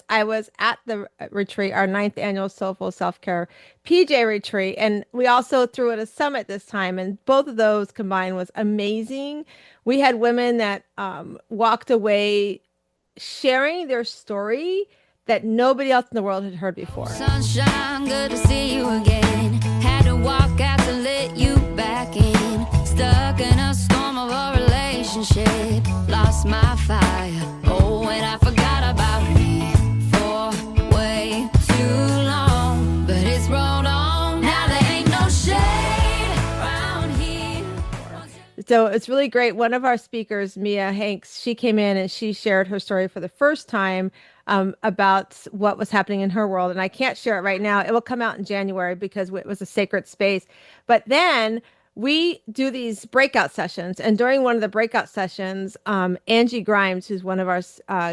I was at the retreat, our ninth annual Soulful Self-Care PJ retreat, and we also threw it a summit this time, and both of those combined was amazing. We had women that walked away sharing their story that nobody else in the world had heard before. Sunshine, good to see you again. Had to walk out to let you back in. Stuck in a storm of a relationship. Lost my fire. Oh, and I forgot about me for way too long. But it's rolled on. Now there ain't no shade around here. So it's really great. One of our speakers, Mia Hanks, she came in and she shared her story for the first time about what was happening in her world. And I can't share it right now. It will come out in January because it was a sacred space. But then we do these breakout sessions. And during one of the breakout sessions, Angie Grimes, who's one of our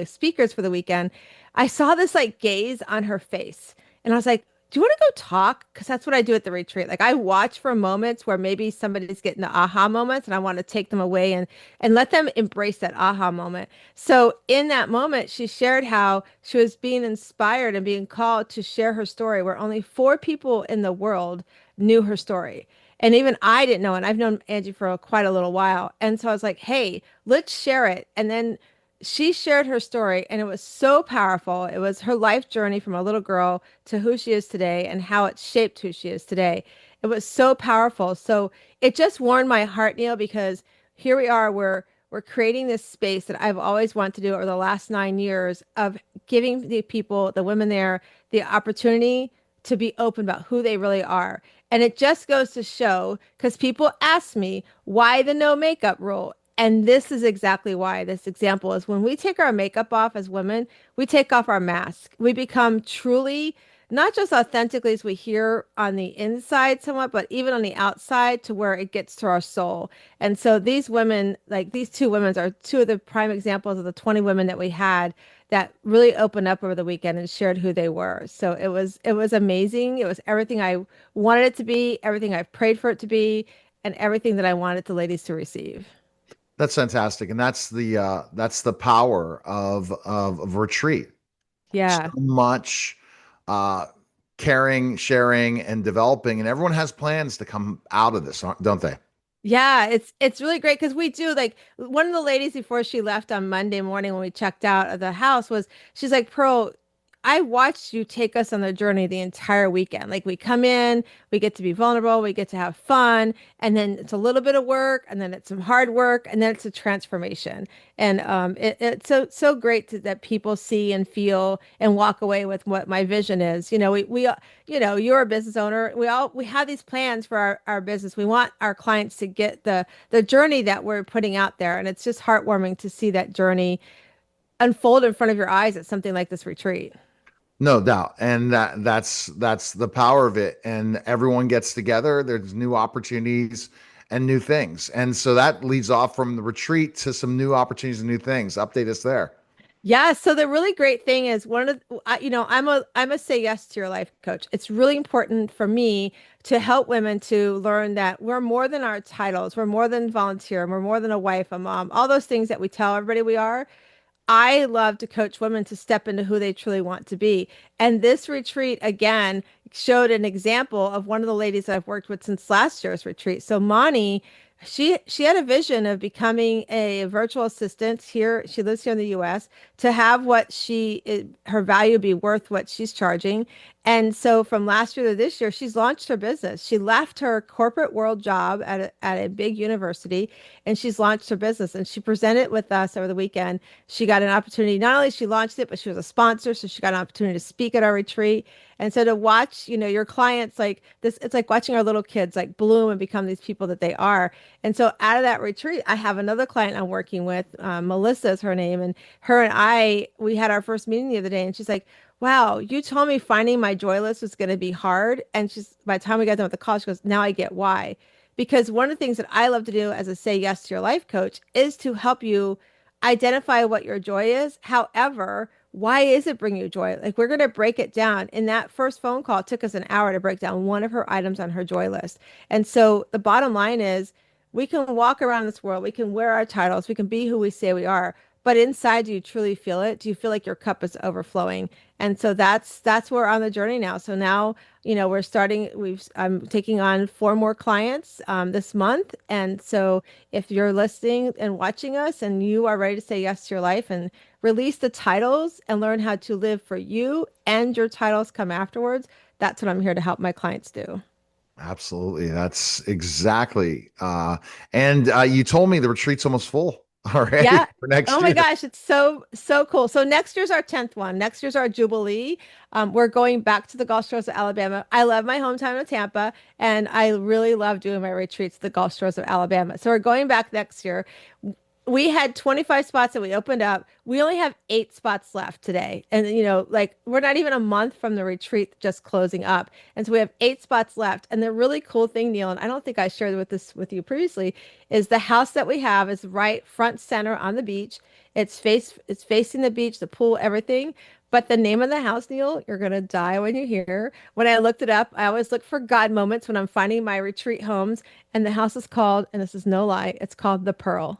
speakers for the weekend, I saw this like gaze on her face. And I was like, do you want to go talk? Because that's what I do at the retreat. Like I watch for moments where maybe somebody's getting the aha moments and I want to take them away and let them embrace that aha moment. So in that moment, she shared how she was being inspired and being called to share her story where only four people in the world knew her story. And even I didn't know, and I've known Angie for quite a little while. And so I was like, hey, let's share it. And then she shared her story, and it was so powerful. It was her life journey from a little girl to who she is today and how it shaped who she is today. It was so powerful. So it just warmed my heart, Neil, because here we are, we're creating this space that I've always wanted to do over the last 9 years of giving the people, the women there, the opportunity to be open about who they really are. And it just goes to show, because people ask me, why the no makeup rule? And this is exactly why this example is when we take our makeup off as women, we take off our mask. We become truly, not just authentically as we hear on the inside somewhat, but even on the outside to where it gets to our soul. And so these women, like these two women are two of the prime examples of the 20 women that we had that really opened up over the weekend and shared who they were. So it was amazing. It was everything I wanted it to be, everything I've prayed for it to be, and everything that I wanted the ladies to receive. That's fantastic, and that's the power of retreat. So Yeah. much uh, caring, sharing, and developing, and everyone has plans to come out of this, don't they? Yeah, it's really great because we do like one of the ladies before she left on Monday morning when we checked out of the house was she's like, Pearl, I watched you take us on the journey the entire weekend. Like we come in, we get to be vulnerable, we get to have fun, and then it's a little bit of work, and then it's some hard work, and then it's a transformation. And it's so great that people see and feel and walk away with what my vision is. You're a business owner. We have these plans for our business. We want our clients to get the journey that we're putting out there, and it's just heartwarming to see that journey unfold in front of your eyes at something like this retreat. No doubt. And that's the power of it. And everyone gets together. There's new opportunities and new things. And so that leads off from the retreat to some new opportunities and new things. Update us there. Yeah, so the really great thing is I'm a say yes to your life coach. It's really important for me to help women to learn that we're more than our titles, we're more than volunteer, we're more than a wife, a mom, all those things that we tell everybody we are. I love to coach women to step into who they truly want to be. And this retreat, again, showed an example of one of the ladies that I've worked with since last year's retreat. So Moni, she had a vision of becoming a virtual assistant here. She lives here in the US to have her value be worth what she's charging. And so from last year to this year, she's launched her business. She left her corporate world job at a big university and she's launched her business. And she presented with us over the weekend. She got an opportunity, not only she launched it, but she was a sponsor. So she got an opportunity to speak at our retreat. And so to watch, your clients like this, it's like watching our little kids like bloom and become these people that they are. And so out of that retreat, I have another client I'm working with, Melissa is her name, and her and we had our first meeting the other day, and she's like, wow, you told me finding my joy list was going to be hard. And by the time we got done with the call, she goes, now I get why. Because one of the things that I love to do as a say yes to your life coach is to help you identify what your joy is. However, why is it bringing you joy? Like we're going to break it down. In that first phone call, it took us an hour to break down one of her items on her joy list. And so the bottom line is we can walk around this world, we can wear our titles, we can be who we say we are, but inside, do you truly feel it? Do you feel like your cup is overflowing? And so that's where we're on the journey now. So now, we're starting, I'm taking on 4 more clients this month. And so if you're listening and watching us and you are ready to say yes to your life and release the titles and learn how to live for you and your titles come afterwards, that's what I'm here to help my clients do. Absolutely. That's exactly. And you told me the retreat's almost full already Yeah. for Oh next my year. gosh, it's so cool. So next year's our 10th one. Next year's our Jubilee. We're going back to the Gulf Shores of Alabama. I love my hometown of Tampa, and I really love doing my retreats at the Gulf Shores of Alabama. So we're going back next year. We had 25 spots that we opened up. We only have 8 spots left today. And, like we're not even a month from the retreat just closing up. And so we have 8 spots left. And the really cool thing, Neil, and I don't think I shared with you previously, is the house that we have is right front center on the beach. It's facing the beach, the pool, everything. But the name of the house, Neil, you're gonna die when you hear. When I looked it up, I always look for God moments when I'm finding my retreat homes. And the house is called, and this is no lie, it's called The Pearl.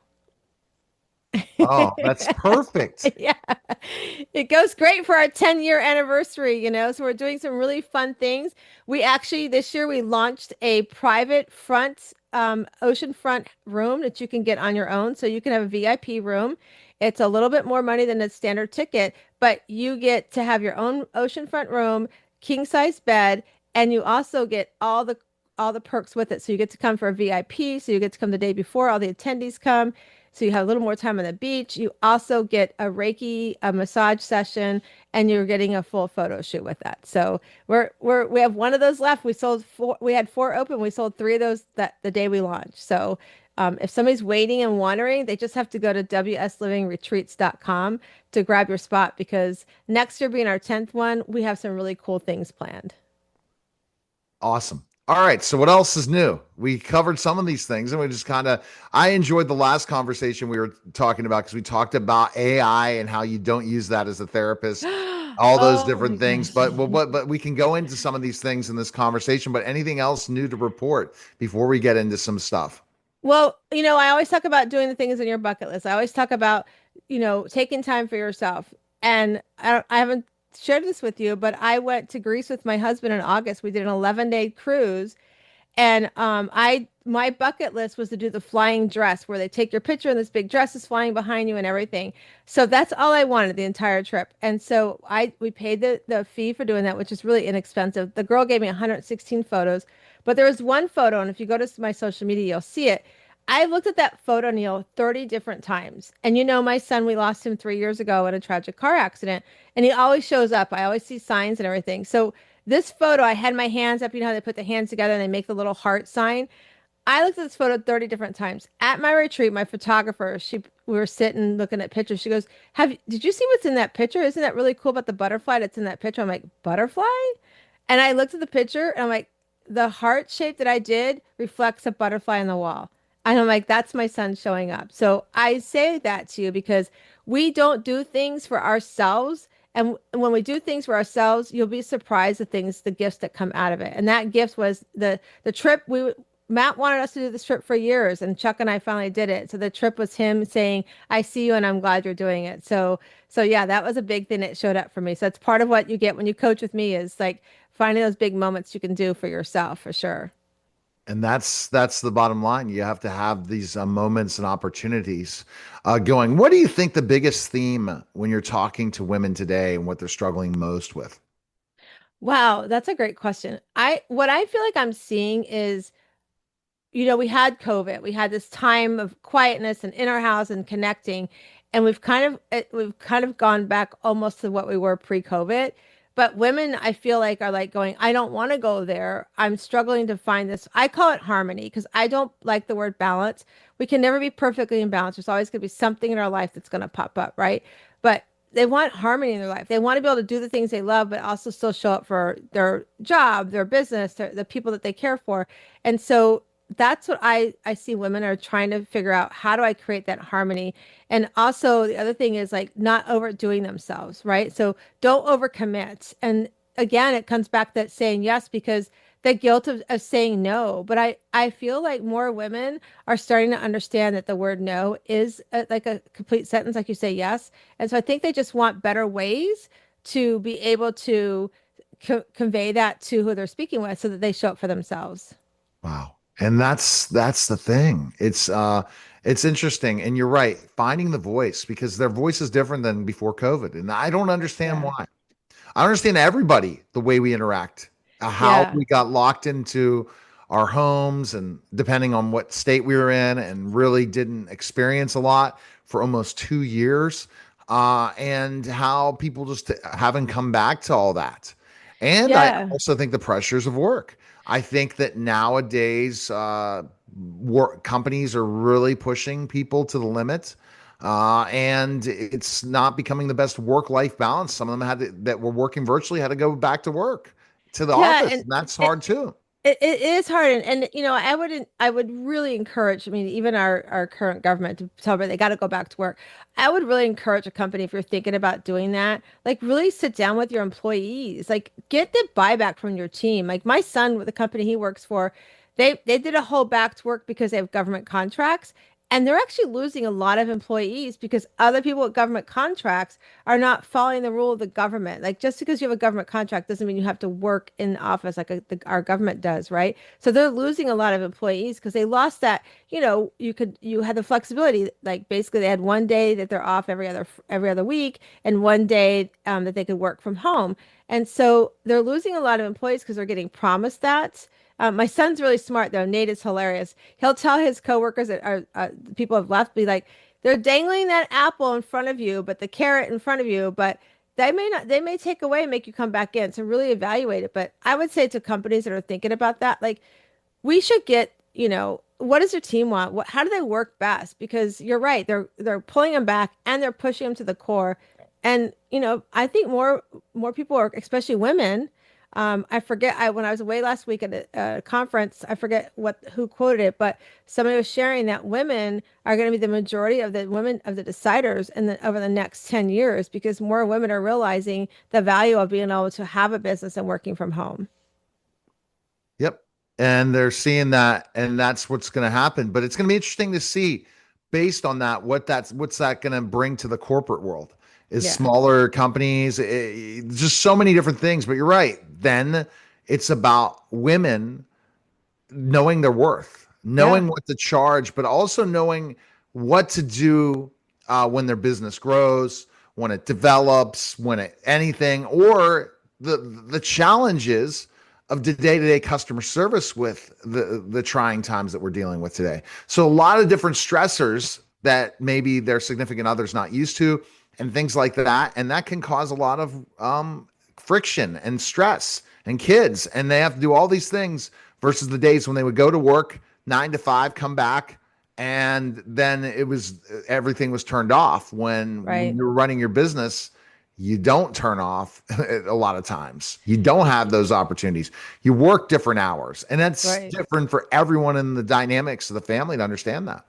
Oh, that's perfect. Yeah. It goes great for our 10-year anniversary, So we're doing some really fun things. We actually, this year, we launched a private oceanfront room that you can get on your own. So you can have a VIP room. It's a little bit more money than a standard ticket, but you get to have your own oceanfront room, king size bed, and you also get all the perks with it. So you get to come for a VIP. So you get to come the day before all the attendees come. So you have a little more time on the beach. You also get a massage session, and you're getting a full photo shoot with that. So we have one of those left. We sold four. We had 4 open. We sold 3 of those that the day we launched. So if somebody's waiting and wondering, they just have to go to wslivingretreats.com to grab your spot because next year being our 10th one, we have some really cool things planned. Awesome. All right. So what else is new? We covered some of these things and we just kind of I enjoyed the last conversation we were talking about because we talked about AI and how you don't use that as a therapist, all those Oh my different things. gosh. But we can go into some of these things in this conversation. But anything else new to report before we get into some stuff? Well, I always talk about doing the things in your bucket list. I always talk about, taking time for yourself. And I haven't shared this with you, but I went to Greece with my husband in August. We did an 11-day cruise. And I my bucket list was to do the flying dress where they take your picture and this big dress is flying behind you and everything. So that's all I wanted the entire trip. And so we paid the fee for doing that, which is really inexpensive. The girl gave me 116 photos, but there was one photo, and if you go to my social media, you'll see it. I looked at that photo, Neil, 30 different times. And my son, we lost him 3 years ago in a tragic car accident, and he always shows up. I always see signs and everything. So this photo, I had my hands up. You know how they put the hands together and they make the little heart sign? I looked at this photo 30 different times. At my retreat, my photographer, we were sitting looking at pictures. She goes, did you see what's in that picture? Isn't that really cool about the butterfly that's in that picture? I'm like, butterfly? And I looked at the picture and I'm like, the heart shape that I did reflects a butterfly on the wall. And I'm like, that's my son showing up. So I say that to you because we don't do things for ourselves. And when we do things for ourselves, you'll be surprised the gifts that come out of it. And that gift was the trip. Matt wanted us to do this trip for years, and Chuck and I finally did it. So the trip was him saying, "I see you, and I'm glad you're doing it." So yeah, that was a big thing that showed up for me. So it's part of what you get when you coach with me is like finding those big moments you can do for yourself for sure. And that's the bottom line. You have to have these moments and opportunities going. What do you think the biggest theme when you're talking to women today and what they're struggling most with? Wow, that's a great question. What I feel like I'm seeing is we had COVID. We had this time of quietness and in our house and connecting, and we've kind of gone back almost to what we were pre-COVID. But women, I feel like are like going, I don't want to go there. I'm struggling to find this. I call it harmony because I don't like the word balance. We can never be perfectly in balance. There's always going to be something in our life that's going to pop up, right? But they want harmony in their life. They want to be able to do the things they love, but also still show up for their job, their business, the people that they care for. And so that's what I see women are trying to figure out. How do I create that harmony? And also the other thing is like not overdoing themselves, right? So don't overcommit. And again, it comes back to that saying yes, because the guilt of saying no. But I feel like more women are starting to understand that the word no is like a complete sentence, like you say yes. And so I think they just want better ways to be able to convey that to who they're speaking with so that they show up for themselves. Wow. And that's the thing. It's interesting. And you're right, finding the voice because their voice is different than before COVID. And I don't understand Yeah. why. I understand everybody the way we interact, how Yeah. we got locked into our homes, and depending on what state we were in, and really didn't experience a lot for almost 2 years, and how people just haven't come back to all that. And I Yeah. also think the pressures of work. I think that nowadays, work companies are really pushing people to the limit, and it's not becoming the best work-life balance. Some of them that were working virtually had to go back to work to the Yeah, office, and and that's it, hard too. it is hard, and you know, I would really encourage, I mean, even our current government to tell them they got to go back to work. I would really encourage a company, if you're thinking about doing that, like really sit down with your employees, like get the buyback from your team. Like my son with the company he works for, they did a whole back to work because they have government contracts. And they're actually losing a lot of employees because other people with government contracts are not following the rule of the government. Like just because you have a government contract doesn't mean you have to work in the office like our government does, right? So they're losing a lot of employees because they lost that, you know, you had the flexibility. Like basically they had one day that they're off every other week and one day that they could work from home. And so they're losing a lot of employees because they're getting promised that. My son's really smart though. Nate is hilarious. He'll tell his coworkers that are people have left, be like, they're dangling that apple in front of you, but the carrot in front of you, but they may not, they may take away and make you come back in. So really evaluate it. But I would say to companies that are thinking about that, like we should get, you know, what does your team want? How do they work best? Because you're right, they're pulling them back and they're pushing them to the core. And you know, I think more people are, especially women. I forget. When I was away last week at a conference, I forget who quoted it, but somebody was sharing that women are going to be the majority of the women of the deciders over the next 10 years because more women are realizing the value of being able to have a business and working from home. Yep. And they're seeing that, and that's what's going to happen. But it's going to be interesting to see, based on that, what's that going to bring to the corporate world? Is Yeah. smaller companies, just so many different things. But you're right. Then it's about women knowing their worth, Yeah. knowing what to charge, but also knowing what to do when their business grows, when it develops, anything, or the challenges of the day-to-day customer service with the trying times that we're dealing with today. So a lot of different stressors that maybe their significant other's not used to, and things like that, and that can cause a lot of friction and stress and kids, and they have to do all these things versus the days when they would go to work 9 to 5, come back, and then everything was turned off. When Right. you're running your business, you don't turn off a lot of times. You don't have those opportunities. You work different hours, and that's Right. different for everyone in the dynamics of the family to understand that.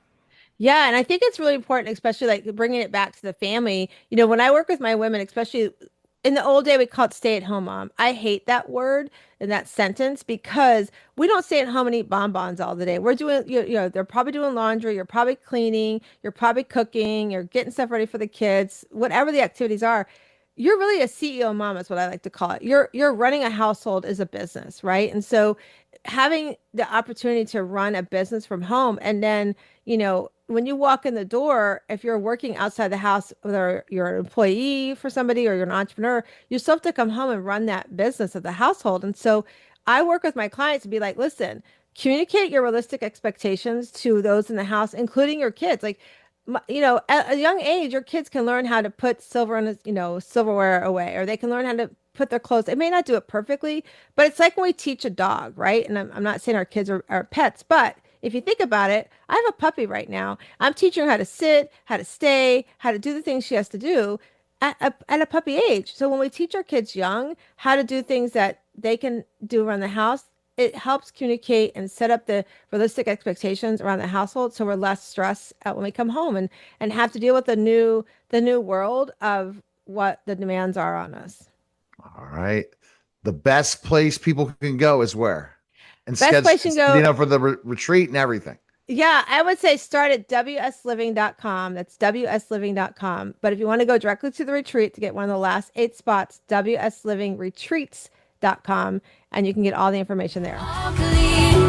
Yeah, and I think it's really important, especially like bringing it back to the family. You know, when I work with my women, especially in the old day, we called stay-at-home mom. I hate that word and that sentence because we don't stay at home and eat bonbons all the day. We're doing, you know, they're probably doing laundry, you're probably cleaning, you're probably cooking, you're getting stuff ready for the kids, whatever the activities are. You're really a CEO mom is what I like to call it. You're running a household as a business, right? And so having the opportunity to run a business from home and then, you know, when you walk in the door, if you're working outside the house, whether you're an employee for somebody or you're an entrepreneur, you still have to come home and run that business of the household. And so I work with my clients to be like, listen, communicate your realistic expectations to those in the house, including your kids. Like, you know, at a young age, your kids can learn how to put silver in, you know, silverware away, or they can learn how to put their clothes. They may not do it perfectly, but it's like when we teach a dog, right? And I'm not saying our kids are pets, but if you think about it, I have a puppy right now. I'm teaching her how to sit, how to stay, how to do the things she has to do at a puppy age. So when we teach our kids young how to do things that they can do around the house, it helps communicate and set up the realistic expectations around the household so we're less stressed out when we come home and have to deal with the new world of what the demands are on us. All right. The best place people can go is where? and Best schedule, place you can go. for the retreat and everything. Yeah, I would say start at wsliving.com. That's wsliving.com. But if you want to go directly to the retreat to get one of the last 8 spots, wslivingretreats.com, and you can get all the information there. All clean.